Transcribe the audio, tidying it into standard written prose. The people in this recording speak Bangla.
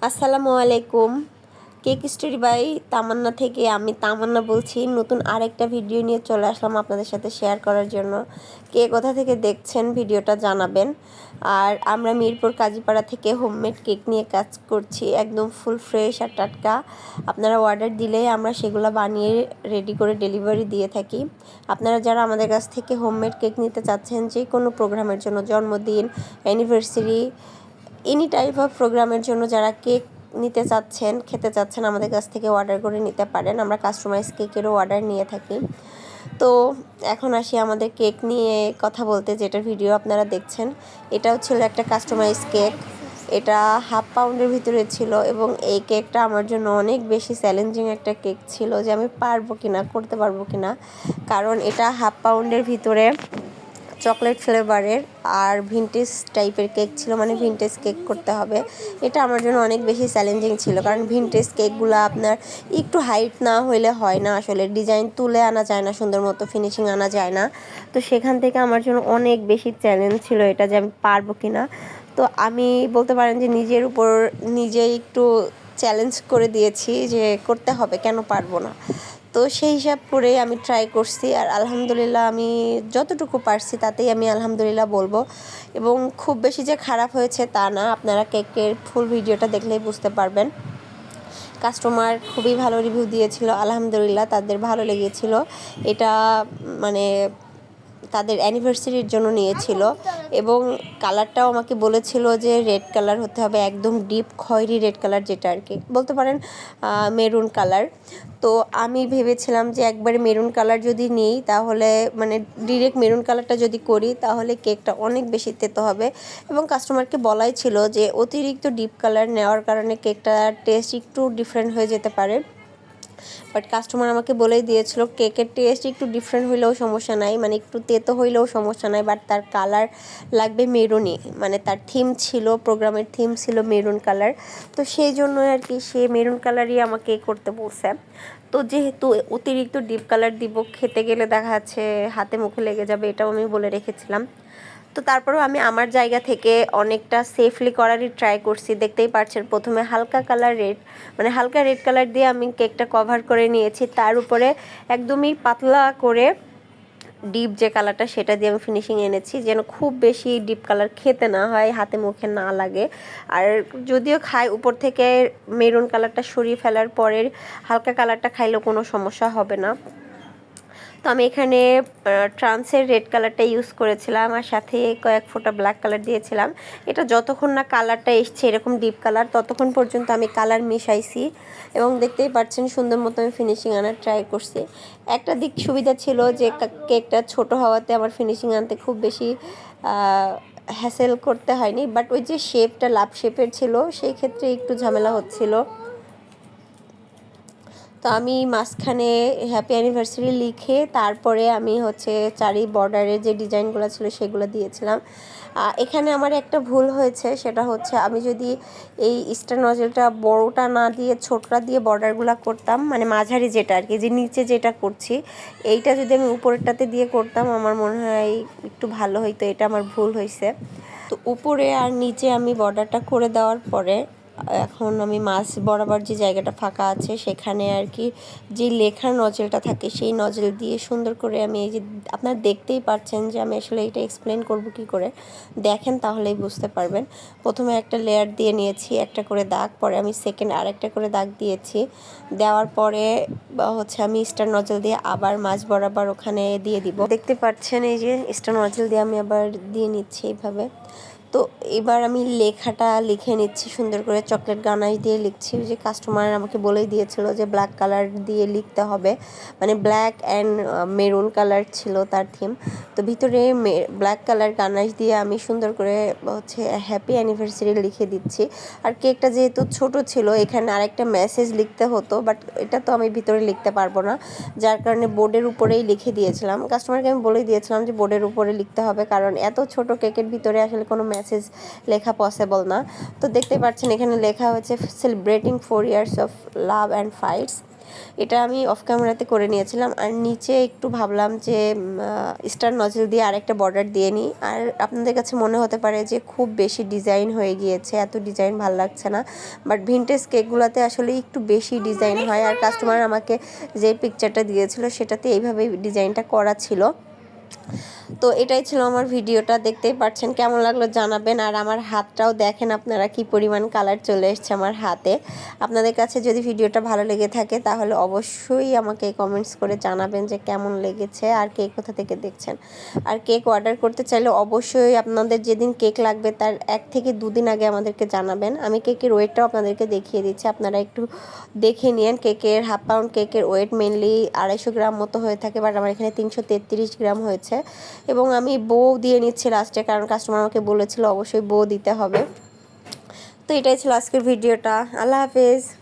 আসসালামু আলাইকুম। কেক স্টোরি বাই তামান্না থেকে আমি তামান্না বলছি। নতুন আরেকটা ভিডিও নিয়ে চলে আসলাম আপনাদের সাথে শেয়ার করার জন্য। কে কোথা থেকে দেখছেন ভিডিওটা জানাবেন। আর আমরা মিরপুর কাজীপাড়া থেকে হোমমেড কেক নিয়ে কাজ করছি, একদম ফুল ফ্রেশ আর টাটকা। আপনারা অর্ডার দিলে আমরা সেগুলো বানিয়ে রেডি করে ডেলিভারি দিয়ে থাকি। আপনারা যারা আমাদের কাছ থেকে হোমমেড কেক নিতে চাচ্ছেন, যে কোনো প্রোগ্রামের জন্য, জন্মদিন, অ্যানিভার্সারি, এনি টাইপ অফ প্রোগ্রামের জন্য যারা কেক নিতে চাচ্ছেন, খেতে চাচ্ছেন, আমাদের কাছ থেকে অর্ডার করে নিতে পারেন। আমরা কাস্টমাইজ কেকেরও অর্ডার নিয়ে থাকি। তো এখন আসি আমাদের কেক নিয়ে কথা বলতে, যেটা ভিডিও আপনারা দেখছেন। এটাও ছিল একটা কাস্টমাইজ কেক। এটা 1/2 পাউন্ডের ভিতরে ছিল এবং এই কেকটা আমার জন্য অনেক বেশি চ্যালেঞ্জিং একটা কেক ছিল, যে আমি পারবো কিনা, করতে পারবো কিনা। কারণ এটা 1/2 পাউন্ডের ভিতরে চকলেট ফ্লেভারের আর ভিনটেজ টাইপের কেক ছিল, মানে ভিনটেজ কেক করতে হবে। এটা আমার জন্য অনেক বেশি চ্যালেঞ্জিং ছিল, কারণ ভিনটেজ কেকগুলো আপনার একটু হাইট না হইলে হয় না, আসলে ডিজাইন তুলে আনা যায় না, সুন্দর মতো ফিনিশিং আনা যায় না। তো সেখান থেকে আমার জন্য অনেক বেশি চ্যালেঞ্জ ছিল এটা, যে আমি পারবো কিনা। তো আমি বলতে পারেন যে নিজের উপর নিজেই একটু চ্যালেঞ্জ করে দিয়েছি, যে করতে হবে, কেন পারবো না। তো সেই হিসাব করে আমি ট্রাই করছি, আর আলহামদুলিল্লাহ আমি যতটুকু পারছি তাতেই আমি আলহামদুলিল্লাহ বলবো। এবং খুব বেশি যে খারাপ হয়েছে তা না, আপনারা কেকের ফুল ভিডিওটা দেখলেই বুঝতে পারবেন। কাস্টমার খুবই ভালো রিভিউ দিয়েছিল, আলহামদুলিল্লাহ তাদের ভালো লেগেছিল। এটা মানে তাদের অ্যানিভার্সারির জন্য নিয়েছিল, এবং কালারটাও আমাকে বলেছিল যে রেড কালার হতে হবে, একদম ডিপ খয়েরি রেড কালার, যেটা আর কি বলতে পারেন মেরুন কালার। তো আমি ভেবেছিলাম যে একবারে মেরুন কালার যদি নিই, তাহলে মানে ডিরেক্ট মেরুন কালারটা যদি করি, তাহলে কেকটা অনেক বেশি তেতো হবে। এবং কাস্টমারকে বলাই ছিল যে অতিরিক্ত ডিপ কালার নেওয়ার কারণে কেকটার টেস্ট একটু ডিফারেন্ট হয়ে যেতে পারে। বাট কাস্টমার আমাকে বলেই দিয়েছিল কেকের টেস্ট একটু ডিফারেন্ট হইলেও সমস্যা নাই, মানে একটু তেতো হইলেও সমস্যা নাই, বাট তার কালার লাগবে মেরুনই। মানে তার থিম ছিল, প্রোগ্রামের থিম ছিল মেরুন কালার। তো সেই জন্য আর কি সে মেরুন কালারই আমাকে করতে বলছে। তো যেহেতু অতিরিক্ত ডিপ কালার দিব, খেতে গেলে দেখা যাচ্ছে হাতে মুখে লেগে যাবে, এটাও আমি বলে রেখেছিলাম। তো তারপরেও আমি আমার জায়গা থেকে অনেকটা সেফলি করারই ট্রাই করছি। দেখতেই পাচ্ছেন, প্রথমে হালকা কালার রেড, মানে হালকা রেড কালার দিয়ে আমি কেকটা কভার করে নিয়েছি। তার উপরে একদমই পাতলা করে ডিপ যে কালারটা, সেটা দিয়ে আমি ফিনিশিং এনেছি, যেন খুব বেশি ডিপ কালার খেতে না হয়, হাতে মুখে না লাগে। আর যদিও খাই, উপর থেকে মেরুন কালারটা সরিয়ে ফেলার পরের হালকা কালারটা খাইলেও কোনো সমস্যা হবে না। তো আমি এখানে ট্রান্সের রেড কালারটা ইউজ করেছিলাম, আর সাথে কয়েক ফোঁটা ব্ল্যাক কালার দিয়েছিলাম। এটা যতক্ষণ না কালারটা এসছে এরকম ডিপ কালার, ততক্ষণ পর্যন্ত আমি কালার মিশাইছি। এবং দেখতেই পাচ্ছেন সুন্দর মতো আমি ফিনিশিং আনার ট্রাই করছি। একটা দিক সুবিধা ছিল যে কেকটা ছোট হওয়াতে আমার ফিনিশিং আনতে খুব বেশি হ্যাসেল করতে হয়নি। বাট ওই যে শেপটা লাভ শেপের ছিল, সেই ক্ষেত্রে একটু ঝামেলা হচ্ছিল। তো আমি মাঝখানে হ্যাপি অ্যানিভার্সারি লিখে তারপরে আমি হচ্ছে চারি বর্ডারের যে ডিজাইনগুলো ছিল সেগুলো দিয়েছিলাম। এখানে আমার একটা ভুল হয়েছে, সেটা হচ্ছে আমি যদি এই স্টার নজেলটা বড়টা না দিয়ে ছোটটা দিয়ে বর্ডারগুলো করতাম, মানে মাঝারি যেটা আর কি, যে নিচে যেটা করছি, এইটা যদি আমি উপরেরটাতে দিয়ে করতাম, আমার মনে হয় একটু ভালো হইতো। এটা আমার ভুল হয়েছে। তো উপরে আর নিচে আমি বর্ডারটা করে দেওয়ার পরে এখন আমি মাছ বরাবর যে জায়গাটা ফাঁকা আছে, সেখানে আর কি যে লেখার নজেলটা থাকে, সেই নজেল দিয়ে সুন্দর করে আমি, এই যে আপনারা দেখতেই পাচ্ছেন যে আমি আসলে এটা এক্সপ্লেন করব কি করে, দেখেন তাহলেই বুঝতে পারবেন। প্রথমে একটা লেয়ার দিয়ে নিয়েছি, একটা করে দাগ, পরে আমি সেকেন্ড আরেকটা করে দাগ দিয়েছি। দেওয়ার পরে হচ্ছে আমি স্টার নজেল দিয়ে আবার মাছ বরাবর ওখানে দিয়ে দিব। দেখতে পাচ্ছেন এই যে স্টার নজেল দিয়ে আমি আবার দিয়ে নিচ্ছি এইভাবে। তো এবার আমি লেখাটা লিখে নিচ্ছি সুন্দর করে, চকলেট গানাশ দিয়ে লিখছি। যে কাস্টমার আমাকে বলেই দিয়েছিল যে ব্ল্যাক কালার দিয়ে লিখতে হবে, মানে ব্ল্যাক অ্যান্ড মেরুন কালার ছিল তার থিম। তো ভিতরে ব্ল্যাক কালার গানাশ দিয়ে আমি সুন্দর করে হচ্ছে হ্যাপি অ্যানিভার্সারি লিখে দিচ্ছি। আর কেকটা যেহেতু ছোট ছিল, এখানে আরেকটা মেসেজ লিখতে হতো, বাট এটা তো আমি ভিতরে লিখতে পারবো না, যার কারণে বোর্ডের উপরেই লিখে দিয়েছিলাম। কাস্টমারকে আমি বলেই দিয়েছিলাম যে বোর্ডের উপরে লিখতে হবে, কারণ এত ছোট কেকের ভিতরে আসলে কোনো মেসেজ লেখা পসিবল না। তো দেখতে পাচ্ছেন এখানে লেখা হচ্ছে celebrating 4 years of love and fights. এটা আমি অফ ক্যামেরাতে করে নিয়েছিলাম। আর নিচে একটু ভাবলাম যে স্টার নজল দিয়ে আরেকটা বর্ডার দিয়ে নিই। আর আপনাদের কাছে মনে হতে পারে যে খুব বেশি ডিজাইন হয়ে গিয়েছে, এত ডিজাইন ভালো লাগছে না, বাট ভিনটেজ কেকগুলোতে আসলে একটু বেশি ডিজাইন হয়। আর কাস্টমার আমাকে যে পিকচারটা দিয়েছিল সেটাতে এইভাবে ডিজাইনটা করা ছিল। তো এটাই ছিল আমার ভিডিওটা, দেখতেই পাচ্ছেন কেমন লাগলো জানাবেন। আর আমার হাতটাও দেখেন আপনারা কি পরিমাণ কালার চলে এসছে আমার হাতে। আপনাদের কাছে যদি ভিডিওটা ভালো লেগে থাকে তাহলে অবশ্যই আমাকে কমেন্টস করে জানাবেন যে কেমন লেগেছে আর কে কোথা থেকে দেখছেন। আর কেক অর্ডার করতে চাইলে অবশ্যই আপনাদের যেদিন কেক লাগবে তার 1 থেকে 2 দিন আগে আমাদেরকে জানাবেন। আমি কেকের ওয়েটটাও আপনাদেরকে দেখিয়ে দিচ্ছি, আপনারা একটু দেখে নিন। কেকের হাফ পাউন্ড কেকের ওয়েট মেনলি 250 গ্রাম মতো হয়ে থাকে, বাট আমার এখানে 333 গ্রাম হয়েছে। এবং আমি বউ দিয়ে নিচ্ছি লাস্টে, কারণ কাস্টমার আমাকে বলেছিল অবশ্যই বউ দিতে হবে। তো এটাই ছিল আজকের ভিডিওটা। আল্লাহ হাফেজ।